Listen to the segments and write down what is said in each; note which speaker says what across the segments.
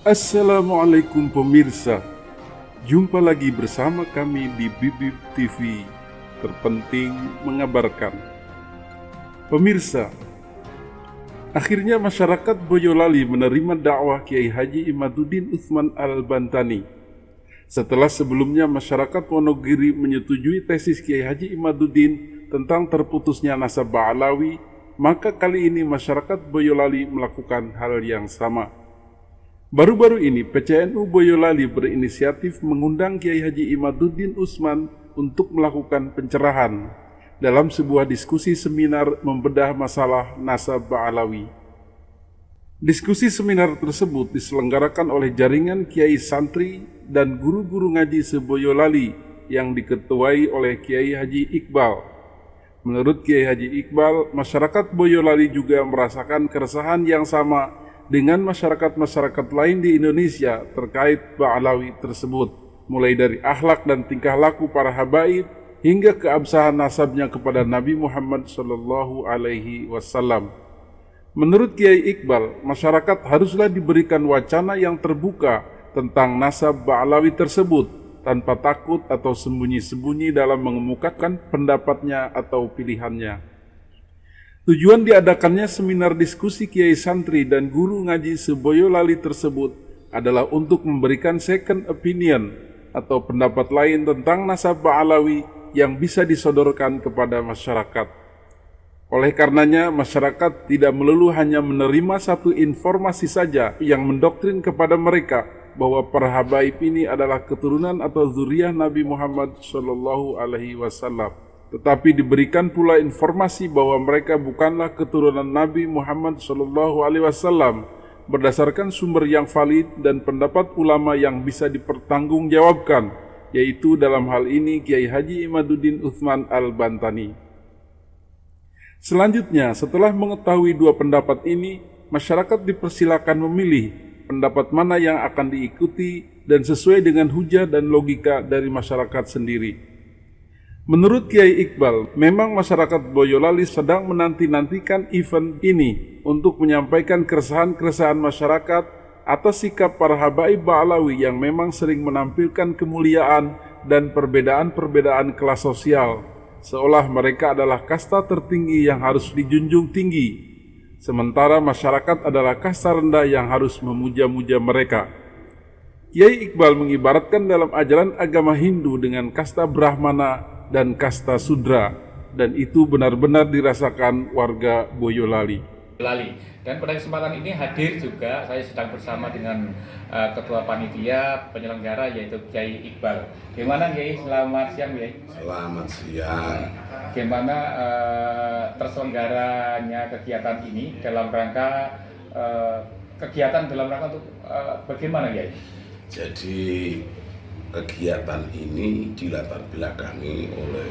Speaker 1: Assalamualaikum pemirsa, jumpa lagi bersama kami di Bibib TV, terpenting mengabarkan. Pemirsa, akhirnya masyarakat Boyolali menerima dakwah Kiai Haji Imaduddin Utsman Al-Bantani. Setelah sebelumnya masyarakat Wonogiri menyetujui tesis Kiai Haji Imaduddin tentang terputusnya nasab Ba'alawi, maka kali ini masyarakat Boyolali melakukan hal yang sama. Baru-baru ini PCNU Boyolali berinisiatif mengundang Kiai Haji Imaduddin Utsman untuk melakukan pencerahan dalam sebuah diskusi seminar membedah masalah nasab Ba'alawi. Diskusi seminar tersebut diselenggarakan oleh jaringan Kiai Santri dan guru-guru ngaji se-Boyolali yang diketuai oleh Kiai Haji Iqbal. Menurut Kiai Haji Iqbal, masyarakat Boyolali juga merasakan keresahan yang sama dengan masyarakat-masyarakat lain di Indonesia terkait Ba'alawi tersebut, mulai dari akhlak dan tingkah laku para habaib hingga keabsahan nasabnya kepada Nabi Muhammad SAW. Menurut Kiai Iqbal, masyarakat haruslah diberikan wacana yang terbuka tentang nasab Ba'alawi tersebut tanpa takut atau sembunyi-sembunyi dalam mengemukakan pendapatnya atau pilihannya. Tujuan diadakannya seminar diskusi Kiai Santri dan guru ngaji se-Boyolali tersebut adalah untuk memberikan second opinion atau pendapat lain tentang nasab Ba'alawi yang bisa disodorkan kepada masyarakat. Oleh karenanya, masyarakat tidak melulu hanya menerima satu informasi saja yang mendoktrin kepada mereka bahwa para habaib ini adalah keturunan atau zuriyah Nabi Muhammad SAW. Tetapi diberikan pula informasi bahwa mereka bukanlah keturunan Nabi Muhammad SAW berdasarkan sumber yang valid dan pendapat ulama yang bisa dipertanggungjawabkan, yaitu dalam hal ini Kiai Haji Imaduddin Utsman Al-Bantani. Selanjutnya, setelah mengetahui dua pendapat ini, masyarakat dipersilakan memilih pendapat mana yang akan diikuti dan sesuai dengan hujah dan logika dari masyarakat sendiri. Menurut Kiai Iqbal, memang masyarakat Boyolali sedang menanti-nantikan event ini untuk menyampaikan keresahan-keresahan masyarakat atas sikap para habaib Ba'alawi yang memang sering menampilkan kemuliaan dan perbedaan-perbedaan kelas sosial, seolah mereka adalah kasta tertinggi yang harus dijunjung tinggi, sementara masyarakat adalah kasta rendah yang harus memuja-muja mereka. Kiai Iqbal mengibaratkan dalam ajaran agama Hindu dengan kasta Brahmana dan kasta Sudra, dan itu benar-benar dirasakan warga Boyolali.
Speaker 2: Dan pada kesempatan ini hadir juga saya sedang bersama dengan Ketua Panitia Penyelenggara yaitu Kiai Iqbal. Gimana Kiai? Selamat siang Kiai.
Speaker 3: Selamat siang.
Speaker 2: Gimana terselenggaranya kegiatan ini dalam rangka untuk bagaimana Kiai?
Speaker 3: Jadi kegiatan ini dilatar belakangi oleh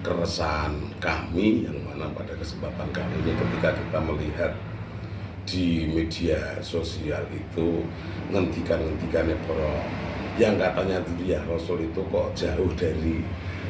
Speaker 3: keresahan kami yang mana pada kesempatan kali ini ketika kita melihat di media sosial itu ngentikan-ngentikannya para yang katanya dulu ya Rasul itu kok jauh dari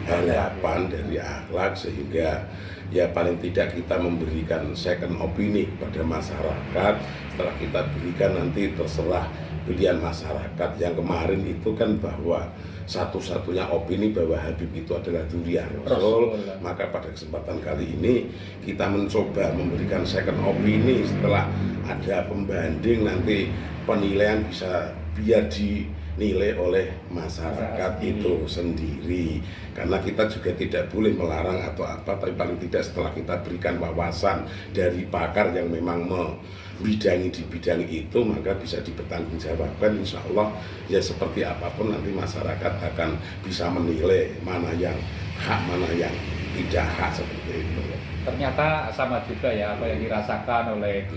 Speaker 3: harapan, dari akhlak, sehingga ya paling tidak kita memberikan second opini kepada masyarakat. Setelah kita berikan nanti terserah pilihan masyarakat. Yang kemarin itu kan bahwa satu-satunya opini bahwa Habib itu adalah dzurriyyah Rasul. Maka pada kesempatan kali ini kita mencoba memberikan second opini setelah ada pembanding, nanti penilaian bisa biar dinilai oleh masyarakat itu sendiri. Karena kita juga tidak boleh melarang atau apa, tapi paling tidak setelah kita berikan wawasan dari pakar yang memang membidangi di bidang itu, maka bisa dipertanggungjawabkan. Insya Allah ya seperti apapun nanti masyarakat akan bisa menilai mana yang hak, mana yang tidak hak, seperti itu.
Speaker 2: Ternyata sama juga ya apa yang dirasakan oleh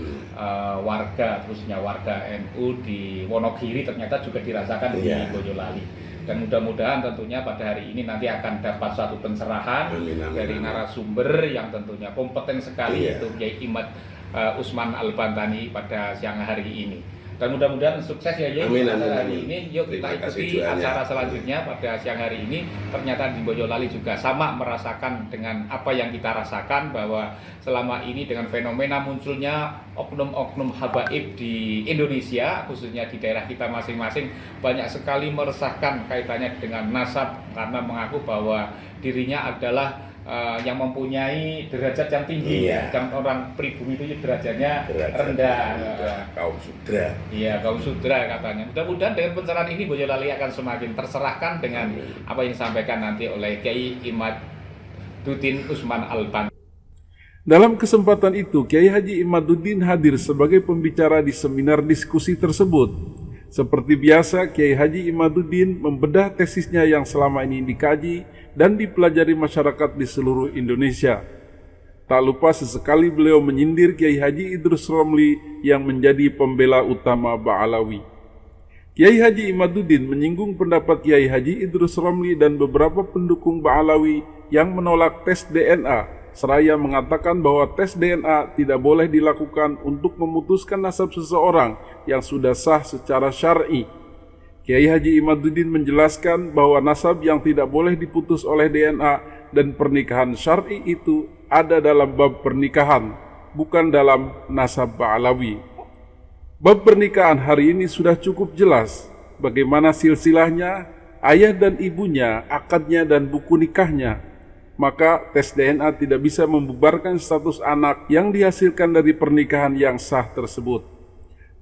Speaker 2: warga, khususnya warga NU di Wonogiri, ternyata juga dirasakan di Boyolali. Dan mudah-mudahan tentunya pada hari ini nanti akan dapat suatu pencerahan dari narasumber yang tentunya kompeten sekali, yaitu Kiai Utsman Al-Bantani pada siang hari ini. Dan mudah-mudahan sukses ya Ye.
Speaker 3: Amin, amin,
Speaker 2: Acara hari
Speaker 3: amin.
Speaker 2: ini yuk kita
Speaker 3: Terima kasih
Speaker 2: ikuti
Speaker 3: doanya.
Speaker 2: acara selanjutnya pada siang hari ini. Ternyata di Boyolali juga sama merasakan dengan apa yang kita rasakan, bahwa selama ini dengan fenomena munculnya oknum-oknum habaib di Indonesia, khususnya di daerah kita masing-masing, banyak sekali meresahkan kaitannya dengan nasab, karena mengaku bahwa dirinya adalah yang mempunyai derajat yang tinggi.
Speaker 3: Iya.
Speaker 2: Dan orang pribumi itu derajatnya rendah.
Speaker 3: Kaum sudra.
Speaker 2: Iya, kaum sudra katanya. Mudah-mudahan dengan pencerahan ini Boyolali akan semakin terserahkan dengan apa yang disampaikan nanti oleh Kiai Imaduddin Usman Alban.
Speaker 1: Dalam kesempatan itu, Kiai Haji Imaduddin hadir sebagai pembicara di seminar diskusi tersebut. Seperti biasa, Kiai Haji Imaduddin membedah tesisnya yang selama ini dikaji dan dipelajari masyarakat di seluruh Indonesia. Tak lupa sesekali beliau menyindir Kiai Haji Idrus Romli yang menjadi pembela utama Ba'alawi. Kiai Haji Imaduddin menyinggung pendapat Kiai Haji Idrus Romli dan beberapa pendukung Ba'alawi yang menolak tes DNA, seraya mengatakan bahwa tes DNA tidak boleh dilakukan untuk memutuskan nasab seseorang yang sudah sah secara syar'i. Kiai Haji Imaduddin menjelaskan bahwa nasab yang tidak boleh diputus oleh DNA dan pernikahan syar'i itu ada dalam bab pernikahan, bukan dalam nasab Ba'alawi. Bab pernikahan hari ini sudah cukup jelas bagaimana silsilahnya, ayah dan ibunya, akadnya dan buku nikahnya. Maka tes DNA tidak bisa membubarkan status anak yang dihasilkan dari pernikahan yang sah tersebut.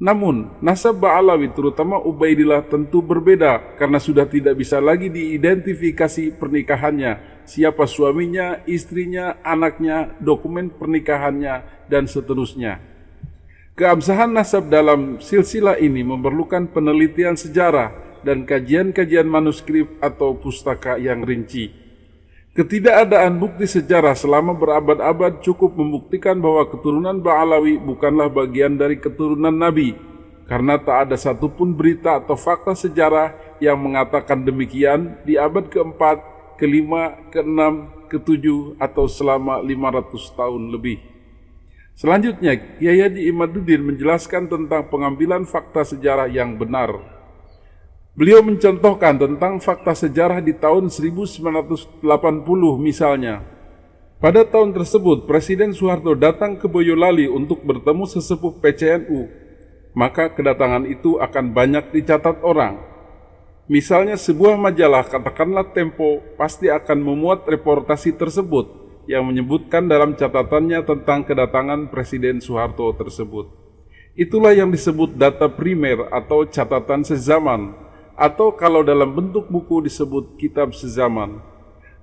Speaker 1: Namun, nasab Ba'alawi terutama Ubaidillah tentu berbeda karena sudah tidak bisa lagi diidentifikasi pernikahannya, siapa suaminya, istrinya, anaknya, dokumen pernikahannya, dan seterusnya. Keabsahan nasab dalam silsilah ini memerlukan penelitian sejarah dan kajian-kajian manuskrip atau pustaka yang rinci. Ketidakadaan bukti sejarah selama berabad-abad cukup membuktikan bahwa keturunan Ba'alawi bukanlah bagian dari keturunan Nabi, karena tak ada satupun berita atau fakta sejarah yang mengatakan demikian di abad keempat, kelima, keenam, ketujuh, atau selama 500 tahun lebih. Selanjutnya, Kiai Haji Imaduddin menjelaskan tentang pengambilan fakta sejarah yang benar. Beliau mencontohkan tentang fakta sejarah di tahun 1980 misalnya. Pada tahun tersebut, Presiden Soeharto datang ke Boyolali untuk bertemu sesepuh PCNU. Maka kedatangan itu akan banyak dicatat orang. Misalnya sebuah majalah, katakanlah Tempo, pasti akan memuat reportasi tersebut yang menyebutkan dalam catatannya tentang kedatangan Presiden Soeharto tersebut. Itulah yang disebut data primer atau catatan sezaman, atau kalau dalam bentuk buku disebut kitab sezaman.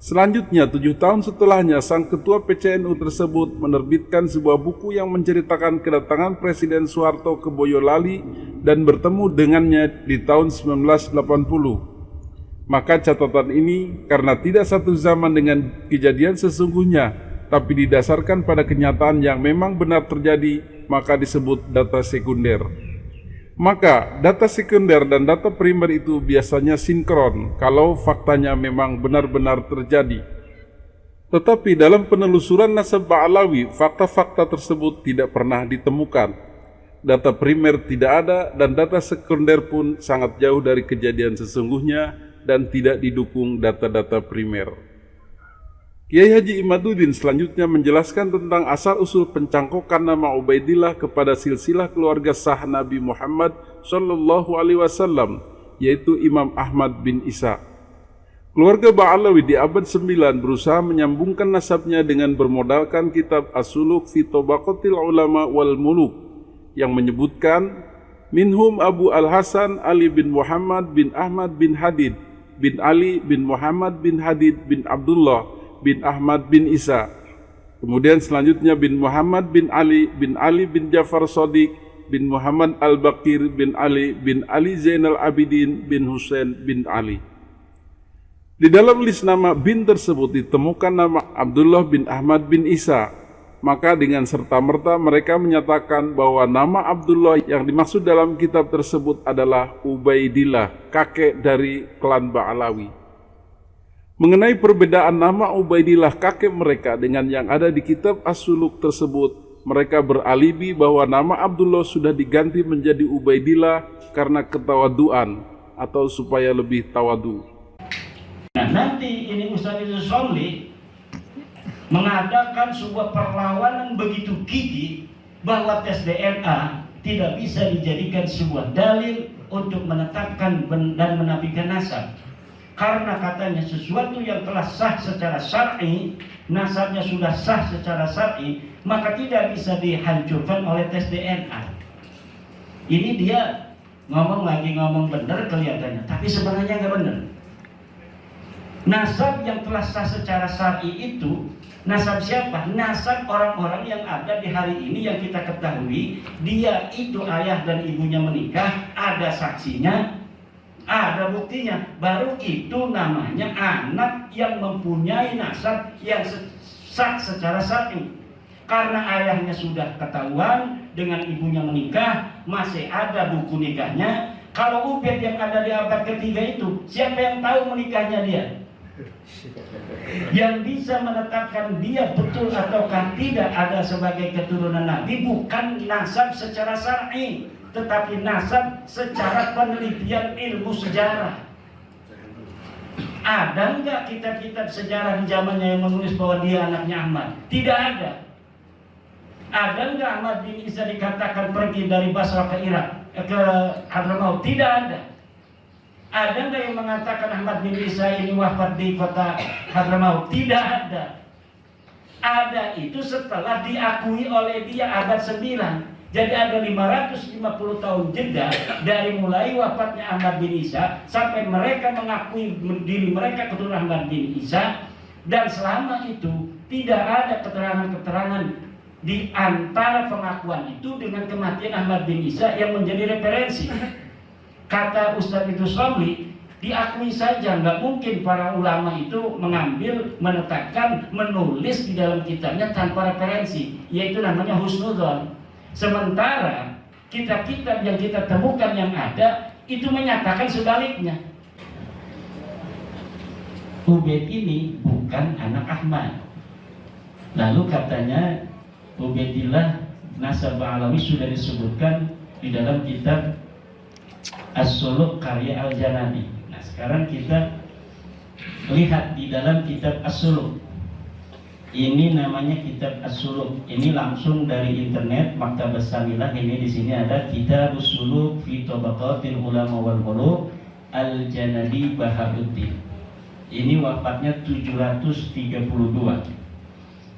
Speaker 1: Selanjutnya, 7 tahun setelahnya, sang ketua PCNU tersebut menerbitkan sebuah buku yang menceritakan kedatangan Presiden Soeharto ke Boyolali dan bertemu dengannya di tahun 1980. Maka catatan ini karena tidak satu zaman dengan kejadian sesungguhnya, tapi didasarkan pada kenyataan yang memang benar terjadi, maka disebut data sekunder. Maka data sekunder dan data primer itu biasanya sinkron kalau faktanya memang benar-benar terjadi. Tetapi dalam penelusuran nasab Ba'alawi, fakta-fakta tersebut tidak pernah ditemukan. Data primer tidak ada dan data sekunder pun sangat jauh dari kejadian sesungguhnya dan tidak didukung data-data primer. Kiai Haji Imaduddin selanjutnya menjelaskan tentang asal-usul pencangkokan nama Ubaidillah kepada silsilah keluarga sah Nabi Muhammad Shallallahu Alaihi Wasallam, yaitu Imam Ahmad bin Isa. Keluarga Ba'alawi di abad 9 berusaha menyambungkan nasabnya dengan bermodalkan kitab As-Suluk fi Tabaqatil Ulama wal Muluk yang menyebutkan minhum Abu Al-Hasan Ali bin Muhammad bin Ahmad bin Hadid bin Ali bin Muhammad bin Hadid bin Abdullah bin Ahmad bin Isa. Kemudian selanjutnya bin Muhammad bin Ali bin Jafar Shadiq bin Muhammad Al-Baqir bin Ali Zainal Abidin bin Husain bin Ali. Di dalam list nama bin tersebut ditemukan nama Abdullah bin Ahmad bin Isa. Maka dengan serta-merta mereka menyatakan bahwa nama Abdullah yang dimaksud dalam kitab tersebut adalah Ubaidillah, kakek dari klan Ba'alawi. Mengenai perbedaan nama Ubaidillah kakek mereka dengan yang ada di kitab As-Suluk tersebut, mereka beralibi bahwa nama Abdullah sudah diganti menjadi Ubaidillah karena ketawaduan atau supaya lebih tawadu.
Speaker 4: Nah, nanti ini Ustaz Idrus Somli mengadakan sebuah perlawanan begitu gigih bahwa tes DNA tidak bisa dijadikan sebuah dalil untuk menetapkan dan menafikan nasab. Karena katanya sesuatu yang telah sah secara syar'i, nasabnya sudah sah secara syar'i, maka tidak bisa dihancurkan oleh tes DNA. Ini dia ngomong benar kelihatannya, tapi sebenarnya nggak benar. Nasab yang telah sah secara syar'i itu, nasab siapa? Nasab orang-orang yang ada di hari ini yang kita ketahui, dia itu ayah dan ibunya menikah, ada saksinya, ada buktinya, baru itu namanya anak yang mempunyai nasab yang sah secara syar'i. Karena ayahnya sudah ketahuan, dengan ibunya menikah, masih ada buku nikahnya. Kalau Ubed yang ada di abad ketiga itu, siapa yang tahu menikahnya dia? Yang bisa menetapkan dia betul ataukah tidak ada sebagai keturunan Nabi bukan nasab secara syar'i, tetapi nasab secara penelitian ilmu sejarah. Ada enggak kitab-kitab sejarah di zamannya yang menulis bahwa dia anaknya Ahmad? Tidak ada. Ada enggak Ahmad bin Isa dikatakan pergi dari Basra ke Irak, ke Hadramaut? Tidak ada. Ada enggak yang mengatakan Ahmad bin Isa ini wafat di kota Hadramaut? Tidak ada. Ada itu setelah diakui oleh dia abad 9. Jadi ada 550 tahun jeda dari mulai wafatnya Ahmad bin Isa sampai mereka mengakui diri mereka keturunan Ahmad bin Isa, dan selama itu tidak ada keterangan-keterangan di antara pengakuan itu dengan kematian Ahmad bin Isa yang menjadi referensi. Kata Ustaz Idrus Somli, diakui saja, nggak mungkin para ulama itu mengambil, menetapkan, menulis di dalam kitabnya tanpa referensi, yaitu namanya husnudzon. Sementara kitab-kitab yang kita temukan yang ada itu menyatakan sebaliknya. Ubed ini bukan anak Ahmad. Lalu katanya Ubaidillah nasab alawi sudah disebutkan di dalam kitab As-Suluk karya Al-Janani. Nah, sekarang kita lihat di dalam kitab As-Suluk. Ini namanya kitab As-Suluk. Ini langsung dari internet Maktabah Samilah. Ini di sini ada Kitab As-Suluk fi Tabaqatil Ulama wal Muluk Al-Janani Baharuddin. Ini wafatnya 732.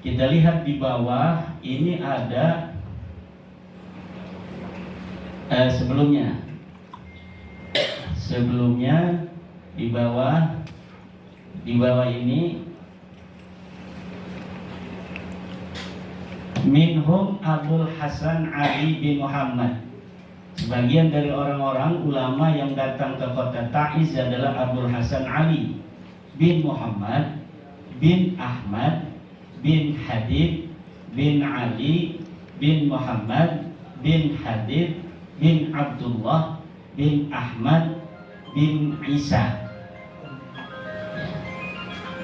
Speaker 4: Kita lihat di bawah ini ada sebelumnya di bawah ini minhum Abdul Hasan Ali bin Muhammad. Sebagian dari orang-orang ulama yang datang ke kota Taiz adalah Abdul Hasan Ali bin Muhammad bin Ahmad bin Hadid bin Ali bin Muhammad bin Hadid bin Abdullah bin Ahmad bin Isa.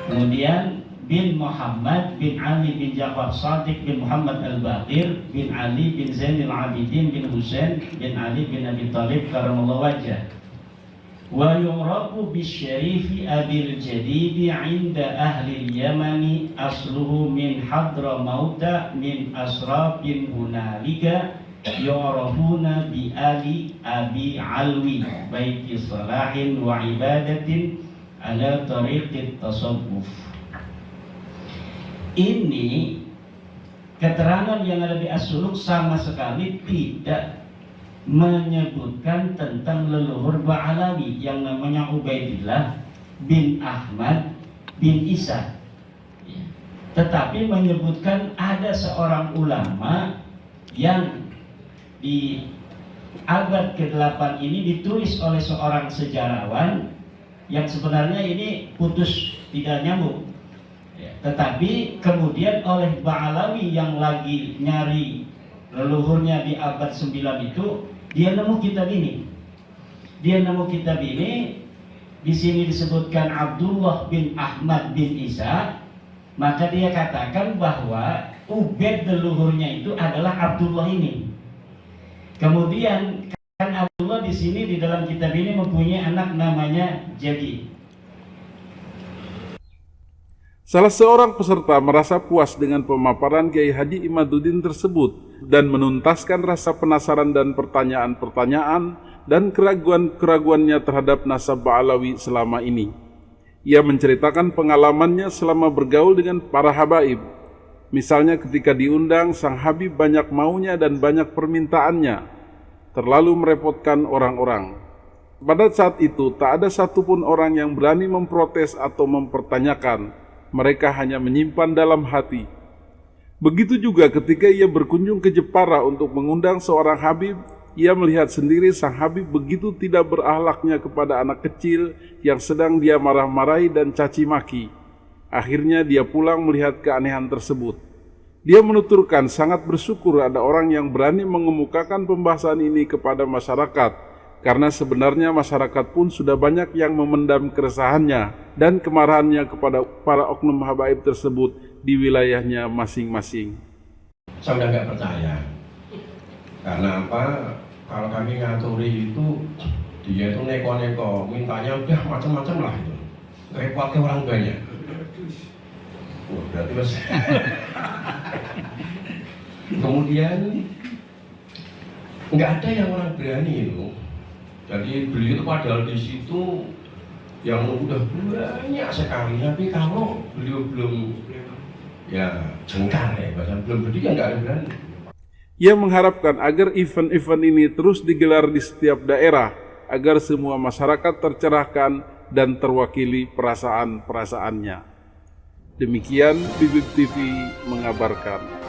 Speaker 4: Kemudian bin Muhammad bin Ali bin Ja'far Shadiq bin Muhammad Al-Baqir bin Ali bin Zainul Abidin bin Husain bin Ali bin Abi Thalib karramallahu wajhah. Wa yu'rafu bisyarifi abil jadidi 'inda ahli al-Yamani asluhu min Hadramauta min asrafin hunalika yu'rafuna bi ali abi alwi baiti salahin wa ibadatin ala tariqit tasawuf. Ini keterangan yang ada di As-Suluk sama sekali tidak menyebutkan tentang leluhur Ba'alawi yang namanya Ubaidillah bin Ahmad bin Isa, tetapi menyebutkan ada seorang ulama yang di abad ke-8 ini ditulis oleh seorang sejarawan yang sebenarnya ini putus, tidak nyambung. Tetapi kemudian oleh Ba'alawi yang lagi nyari leluhurnya di abad 9 itu, dia nemu kitab ini. Di sini disebutkan Abdullah bin Ahmad bin Isa. Maka dia katakan bahwa Ubed leluhurnya itu adalah Abdullah ini. Kemudian kan Abdullah di sini di dalam kitab ini mempunyai anak namanya Jadi.
Speaker 1: Salah seorang peserta merasa puas dengan pemaparan Kiai Haji Imaduddin tersebut dan menuntaskan rasa penasaran dan pertanyaan-pertanyaan dan keraguan-keraguannya terhadap nasab Ba'alawi selama ini. Ia menceritakan pengalamannya selama bergaul dengan para habaib. Misalnya ketika diundang, sang Habib banyak maunya dan banyak permintaannya, terlalu merepotkan orang-orang. Pada saat itu, tak ada satupun orang yang berani memprotes atau mempertanyakan. Mereka hanya menyimpan dalam hati. Begitu juga ketika ia berkunjung ke Jepara untuk mengundang seorang Habib, ia melihat sendiri sang Habib begitu tidak berakhlaknya kepada anak kecil yang sedang dia marah-marahi dan caci maki. Akhirnya dia pulang melihat keanehan tersebut. Dia menuturkan sangat bersyukur ada orang yang berani mengemukakan pembahasan ini kepada masyarakat, karena sebenarnya masyarakat pun sudah banyak yang memendam keresahannya dan kemarahannya kepada para oknum habaib tersebut di wilayahnya masing-masing.
Speaker 5: Saya udah nggak percaya. Karena apa? Kalau kami ngaturi itu, dia itu neko-neko, mintanya udah macam-macam lah itu. Repotnya orang banyak. Wah, berarti mas. Kemudian nggak ada yang orang berani itu. Jadi beliau itu padahal di situ yang udah banyak sekali, tapi kalau beliau belum ya jengkar ya, bahkan belum berdiri nggak ada berani.
Speaker 1: Ia mengharapkan agar event-event ini terus digelar di setiap daerah agar semua masyarakat tercerahkan dan terwakili perasaan-perasaannya. Demikian Bibib TV mengabarkan.